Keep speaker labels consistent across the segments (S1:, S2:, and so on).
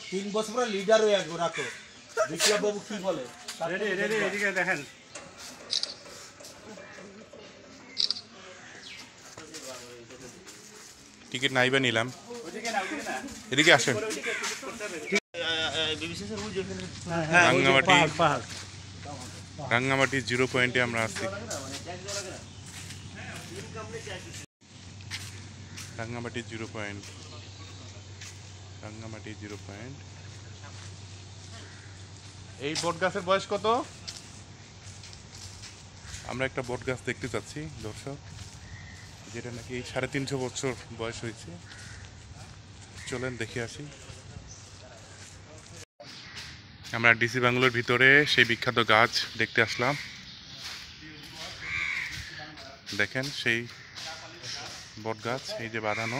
S1: 3 বছর পরে লিডার হয়ে আসবো রাখো বিপ্লব বাবু কি বলে
S2: রেডি রেডি এদিকে দেখেন
S3: টিকিট নাইবা নিলাম এদিকে আসেন রাঙ্গামাটি 0 পয়েন্টে আমরা আছি রাঙ্গামাটি 0 পয়েন্ট রাঙ্গামাটি 0 পয়েন্ট এই বট গাছের বয়স কত আমরা একটা বট গাছ দেখতে চাচ্ছি দর্শক যেটা নাকি 350 বছর বয়স হয়েছে চলেন দেখে আসি আমরা ডিসি বাংলোর ভিতরে সেই বিখ্যাত গাছ দেখতে আসলাম দেখেন সেই বট গাছ এই যে বাঁধানো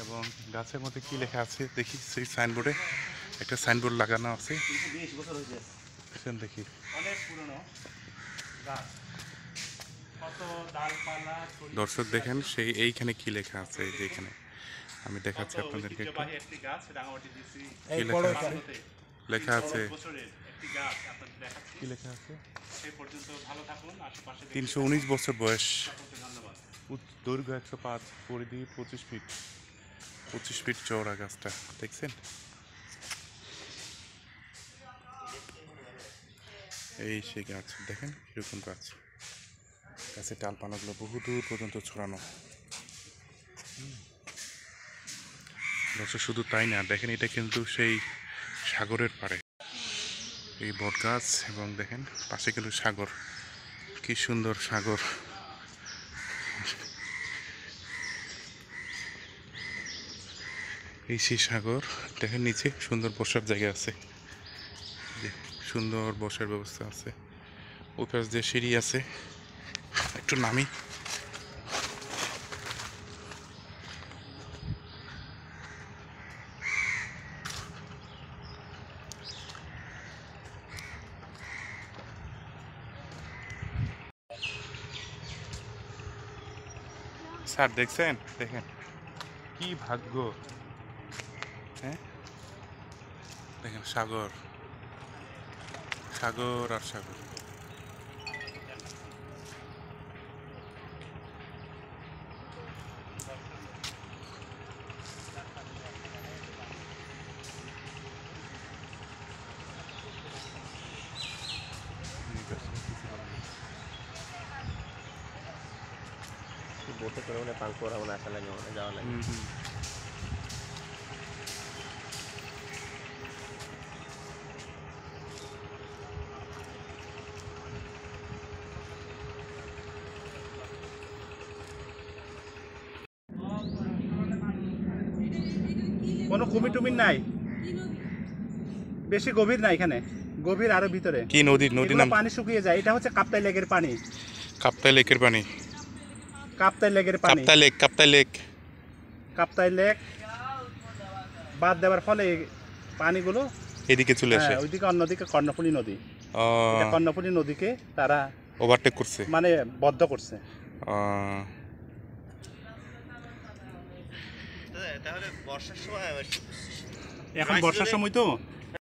S3: এবং গাছের মধ্যে কি লেখা আছে দেখি সেই সাইনবোর্ডে একটা সাইনবোর্ড লাগানো আছে দেখি দর্শক দেখেন সেই এইখানে কি লেখা আছে এই যে এখানে আমি দেখাচ্ছি আপনাদেরকে লেখা আছে কি লেখা আছে 319 বছর বয়স দৈর্ঘ্য 105 পরিধি 25 ফিট চওড়া গাছটা দেখছেন এই সেই গাছ দেখেন কিরকম গাছ গাছের ডালপালাগুলো বহু দূর পর্যন্ত ছড়ানো শুধু তাই না দেখেন এটা কিন্তু সেই সাগরের পাড়ে এই বট গাছ এবং দেখেন পাশে কিন্তু সাগর কি সুন্দর সাগর এই সেই সাগর দেখেন নিচে সুন্দর বসার জায়গা আছে সুন্দর বসার ব্যবস্থা আছে ওই পাশ দিয়ে সিঁড়ি আছে একটু নামি স্যার দেখছেন দেখেন কি ভাগ্য হ্যাঁ দেখেন সাগর সাগর আর সাগর
S1: बोटे করে মানে পাঙ্ক করা মানে আসা লাগে মানে যাওয়া লাগে
S2: কোনো কুমির টুমির নাই বেশি গভীর না এখানে গভীর আরো ভিতরে
S3: কি নদী নদী নাম
S2: পানি শুকিয়ে যায় এটা হচ্ছে কাপ্তাই লেকের পানি
S3: কাপ্তাই লেকের পানি
S2: কাপ্তাই লেকের পানি কাপ্তাই লেক বাদ দেওয়ার ফলে পানিগুলো
S3: এদিকে চলে আসে
S2: ওইদিকে অন্যদিকে কর্ণফুলী নদী এটা কর্ণফুলী নদীকে তারা
S3: ওভারটেক করছে
S2: মানে বদ্ধ করছে
S1: তাহলে বর্ষার সময়
S2: এখন বর্ষার সময় তো